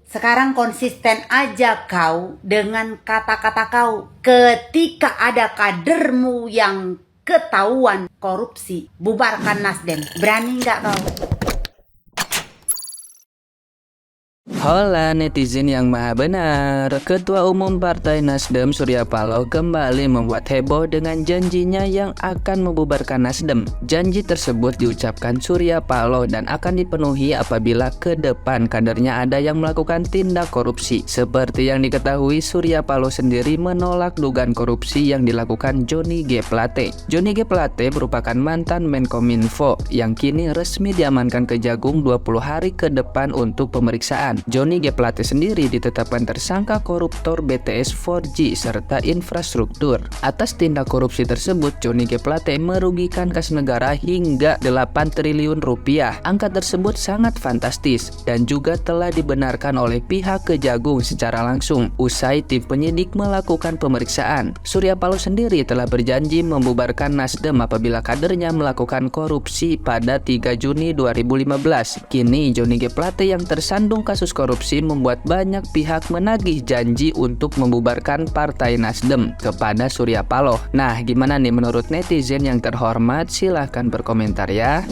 Sekarang konsisten aja kau dengan kata-kata kau. Ketika ada kadermu yang ketahuan korupsi, bubarkan Nasdem. Berani nggak kau? Hola netizen yang maha benar. Ketua Umum Partai Nasdem Surya Paloh kembali membuat heboh dengan janjinya yang akan membubarkan Nasdem. Janji tersebut diucapkan Surya Paloh dan akan dipenuhi apabila ke depan kadernya ada yang melakukan tindak korupsi. Seperti yang diketahui, Surya Paloh sendiri menolak dugaan korupsi yang dilakukan Johnny G. Plate. Johnny G. Plate merupakan mantan Menkominfo yang kini resmi diamankan Kejagung 20 hari ke depan untuk pemeriksaan. Johnny G. Plate sendiri ditetapkan tersangka koruptor BTS 4G serta infrastruktur. Atas tindak korupsi tersebut, Johnny G. Plate merugikan kas negara hingga 8 triliun rupiah. Angka tersebut sangat fantastis dan juga telah dibenarkan oleh pihak Kejagung secara langsung. Usai tim penyidik melakukan pemeriksaan, Surya Paloh sendiri telah berjanji membubarkan Nasdem apabila kadernya melakukan korupsi pada 3 Juni 2015. Kini Johnny G. Plate yang tersandung kasus korupsi membuat banyak pihak menagih janji untuk membubarkan Partai Nasdem kepada Surya Paloh. Nah, gimana nih menurut netizen yang terhormat? Silahkan berkomentar ya.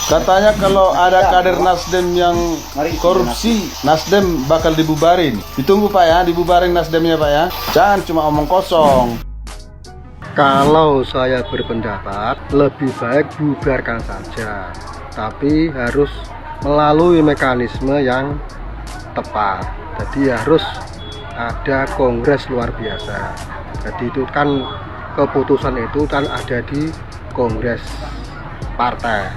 Katanya kalau ada kader Nasdem yang korupsi, Nasdem bakal dibubarin. Ditunggu Pak ya, dibubarin Nasdemnya Pak ya. Jangan cuma omong kosong. Kalau saya berpendapat lebih baik bubarkan saja, tapi harus melalui mekanisme yang tepat. Jadi harus ada kongres luar biasa. Jadi itu kan keputusan itu kan ada di kongres partai.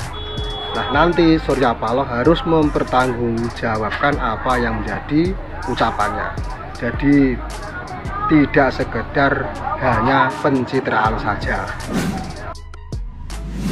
Nah, nanti Surya Paloh harus mempertanggungjawabkan apa yang menjadi ucapannya. Jadi tidak sekedar hanya pencitraan saja.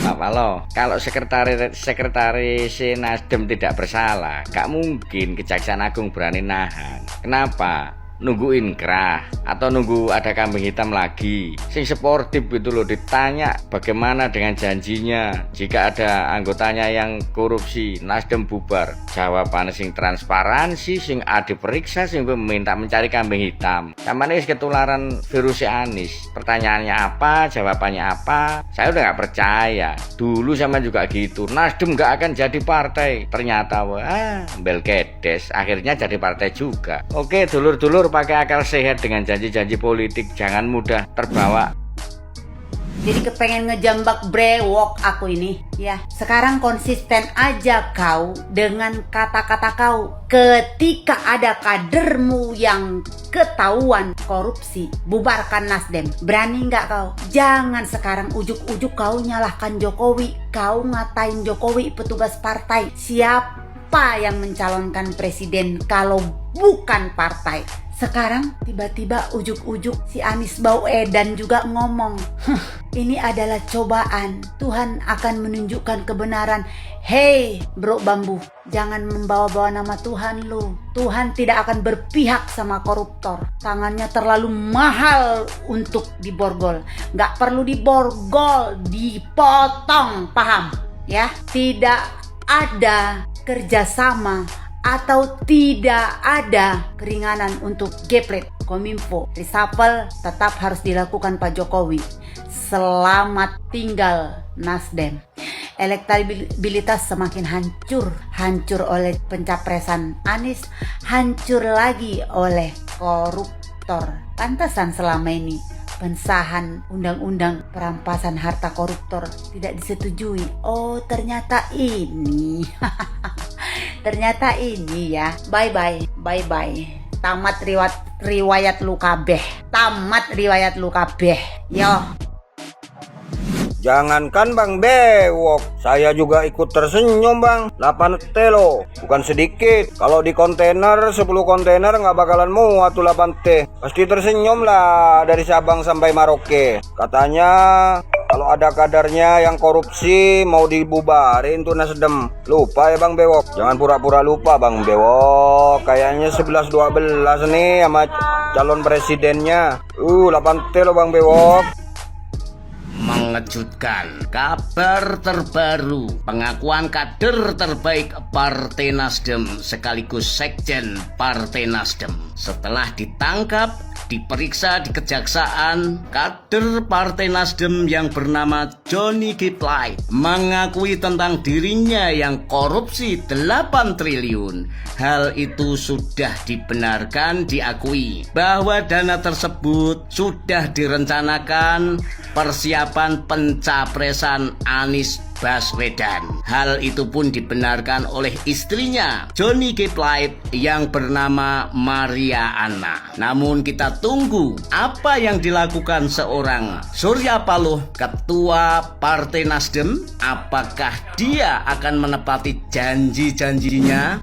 Pak Paloh, kalau sekretaris Nasdem tidak bersalah, gak mungkin Kejaksaan Agung berani nahan. Kenapa? Nunggu inkrah atau nunggu ada kambing hitam lagi sing sportif gitu loh. Ditanya bagaimana dengan janjinya jika ada anggotanya yang korupsi, Nasdem bubar. Jawabannya sing transparansi, sing diperiksa, sing meminta mencari kambing hitam. Samane wis ketularan virus Anies. Pertanyaannya apa, jawabannya apa, saya udah gak percaya. Dulu sama juga gitu, Nasdem gak akan jadi partai. Ternyata wah, belkedes, akhirnya jadi partai juga. Oke dulur-dulur, pakai akal sehat dengan janji-janji politik, jangan mudah terbawa. Jadi kepengen ngejambak brewok aku ini ya. Sekarang konsisten aja kau dengan kata-kata kau. Ketika ada kadermu yang ketahuan korupsi, bubarkan Nasdem. Berani nggak kau? Jangan sekarang ujuk-ujuk kau nyalahkan Jokowi. Kau ngatain Jokowi petugas partai. Siapa yang mencalonkan presiden kalau bukan partai? Sekarang tiba-tiba ujuk-ujuk si Anies Baswedan juga ngomong, ini adalah cobaan. Tuhan akan menunjukkan kebenaran. Hei bro bambu, jangan membawa-bawa nama Tuhan lu. Tuhan tidak akan berpihak sama koruptor. Tangannya terlalu mahal untuk diborgol. Gak perlu diborgol, dipotong, paham? Ya, tidak ada kerjasama atau tidak ada keringanan untuk Geplet, Kominfo, reshuffle tetap harus dilakukan Pak Jokowi. Selamat tinggal Nasdem. Elektabilitas semakin hancur oleh pencapresan Anies, hancur lagi oleh koruptor. Pantasan selama ini pengesahan undang-undang perampasan harta koruptor tidak disetujui. Oh, ternyata ini. Ternyata ini ya. Bye-bye. Tamat riwayat lu kabeh. Yo. Jangankan Bang Bewok, saya juga ikut tersenyum Bang. 8 telo, bukan sedikit. Kalau di kontainer 10 kontainer nggak bakalan muat tuh 8 T. Pasti tersenyum lah dari Sabang sampai Merauke. Katanya kalau ada kadarnya yang korupsi mau dibubarin tuh Nasdem. Lupa ya Bang Bewok. Jangan pura-pura lupa Bang Bewok. Kayaknya 11-12 nih sama calon presidennya. 8 T lo Bang Bewok. mengejutkan. Kabar terbaru, pengakuan kader terbaik Partai Nasdem sekaligus Sekjen Partai Nasdem. Setelah ditangkap, diperiksa di kejaksaan, kader Partai Nasdem yang bernama Johnny G. Plate mengakui tentang dirinya yang korupsi 8 triliun. Hal itu sudah dibenarkan, diakui bahwa dana tersebut sudah direncanakan persiapan pencapresan Anies Baswedan. Hal itu pun dibenarkan oleh istrinya Johnny G. Plate yang bernama Maria Anna. Namun kita tunggu apa yang dilakukan seorang Surya Paloh, ketua Partai Nasdem. Apakah dia akan menepati janji-janjinya?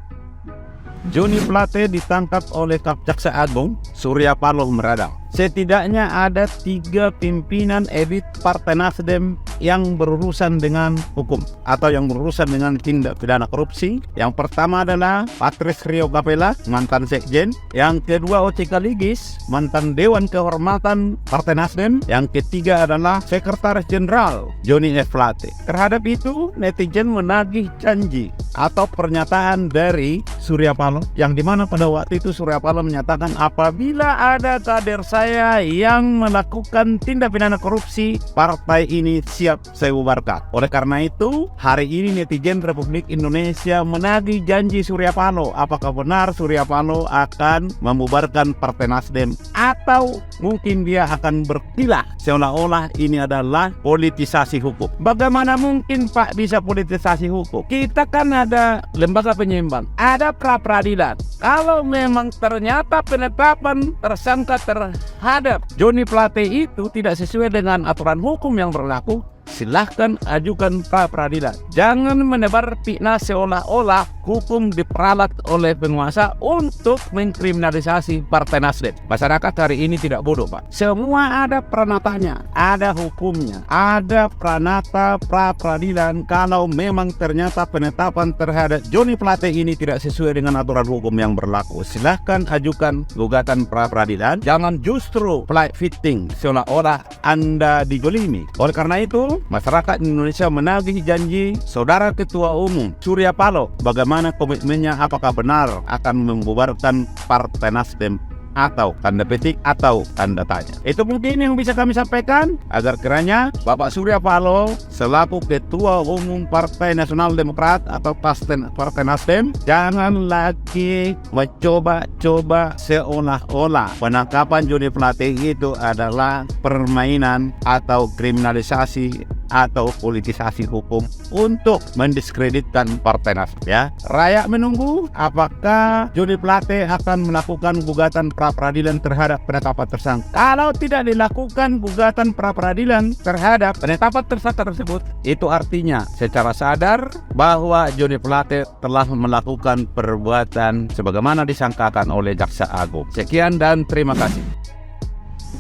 Johnny Plate ditangkap oleh Jaksa Agung, Surya Paloh meradang. Setidaknya ada 3 pimpinan elit Partai Nasdem yang berurusan dengan hukum atau yang berurusan dengan tindak pidana korupsi. Yang pertama adalah Patrice Rio Capella, mantan sekjen. Yang kedua Oce Kaligis, mantan Dewan Kehormatan Partai Nasdem. Yang ketiga adalah Sekretaris Jenderal Johnny F. Plate. Terhadap itu netizen menagih janji atau pernyataan dari Surya Paloh, yang dimana pada waktu itu Surya Paloh menyatakan apabila ada kader saya yang melakukan tindak pidana korupsi, partai ini siap saya bubarkan. Oleh karena itu, hari ini netizen Republik Indonesia menagih janji Surya Paloh. Apakah benar Surya Paloh akan membubarkan Partai Nasdem, atau mungkin dia akan berkilah seolah-olah ini adalah politisasi hukum? Bagaimana mungkin Pak bisa politisasi hukum? Kita kan ada lembaga penyeimbang, ada pra-peradilan. Kalau memang ternyata penetapan tersangka terhadap Johnny Plate itu tidak sesuai dengan aturan hukum yang berlaku, silahkan ajukan pra-peradilan. Jangan menebar fitnah seolah-olah hukum diperalat oleh penguasa untuk mengkriminalisasi Partai Nasdem. Masyarakat hari ini tidak bodoh, Pak. Semua ada pranatanya, ada hukumnya, ada pranata pra-peradilan. Kalau memang ternyata penetapan terhadap Johnny Plate ini tidak sesuai dengan aturan hukum yang berlaku, silahkan ajukan gugatan pra-peradilan. Jangan justru flight fitting seolah-olah Anda digolimi. Oleh karena itu, masyarakat Indonesia menagih janji Saudara Ketua Umum Surya Paloh. Bagaimana komitmennya, apakah benar akan membubarkan Partai Nasdem, atau tanda petik atau tanda tanya. Itu mungkin yang bisa kami sampaikan, agar kiranya Bapak Surya Paloh selaku Ketua Umum Partai Nasional Demokrat atau Partai Nasdem jangan lagi mencoba-coba seolah-olah penangkapan Johnny Plate itu adalah permainan atau kriminalisasi atau politisasi hukum untuk mendiskreditkan Partai Nasdem, ya. Rakyat menunggu apakah Johnny Plate akan melakukan gugatan pra-peradilan terhadap penetapan tersangka. Kalau tidak dilakukan gugatan pra-peradilan terhadap penetapan tersangka tersebut, itu artinya secara sadar bahwa Johnny Plate telah melakukan perbuatan sebagaimana disangkakan oleh Jaksa Agung. Sekian dan terima kasih.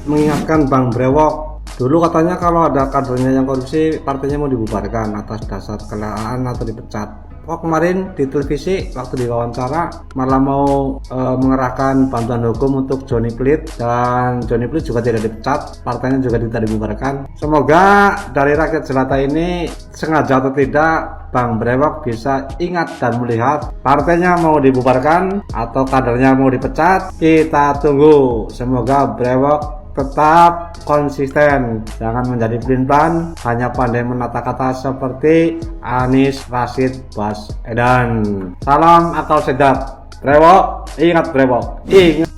Mengingatkan Bang Brewok, dulu katanya kalau ada kadernya yang korupsi, partainya mau dibubarkan atas dasar kelalaian atau dipecat. Kok kemarin di televisi waktu diwawancara malah mau mengerahkan bantuan hukum untuk Johnny Plate, dan Johnny Plate juga tidak dipecat, partainya juga tidak dibubarkan. Semoga dari rakyat jelata ini, sengaja atau tidak, Bang Brewok bisa ingat dan melihat partainya mau dibubarkan atau kadernya mau dipecat. Kita tunggu. Semoga Brewok tetap konsisten, jangan menjadi pelin-pelan, hanya pandai menata kata seperti Anies Rashid Baswedan. Salam akal sehat, Brewok. Ingat Brewok, ingat.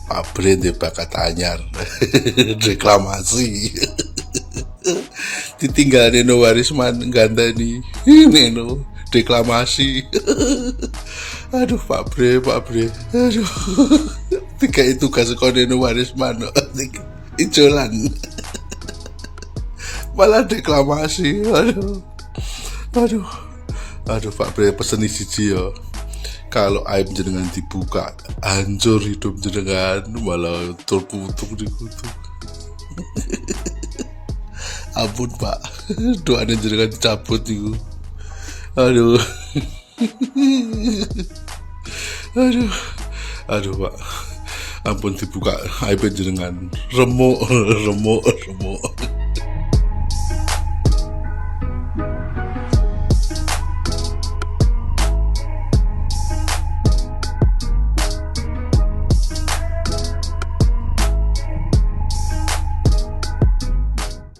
Pak Bre di bakat anyar reklamasi ditinggalin no Warisman gandani ini no reklamasi. Aduh Pak Bre, aduh tiga itu kasih kode no Warisman ijolan malah reklamasi. Aduh Pak Bre, pesen siji ya, kalau aib jenengan dibuka hancur hidup jenengan, malah terkutuk dikutuk. Ampun Pak, doanya jenengan dicabut itu. Aduh aduh Pak, ampun dibuka aib jenengan remuk remuk remuk.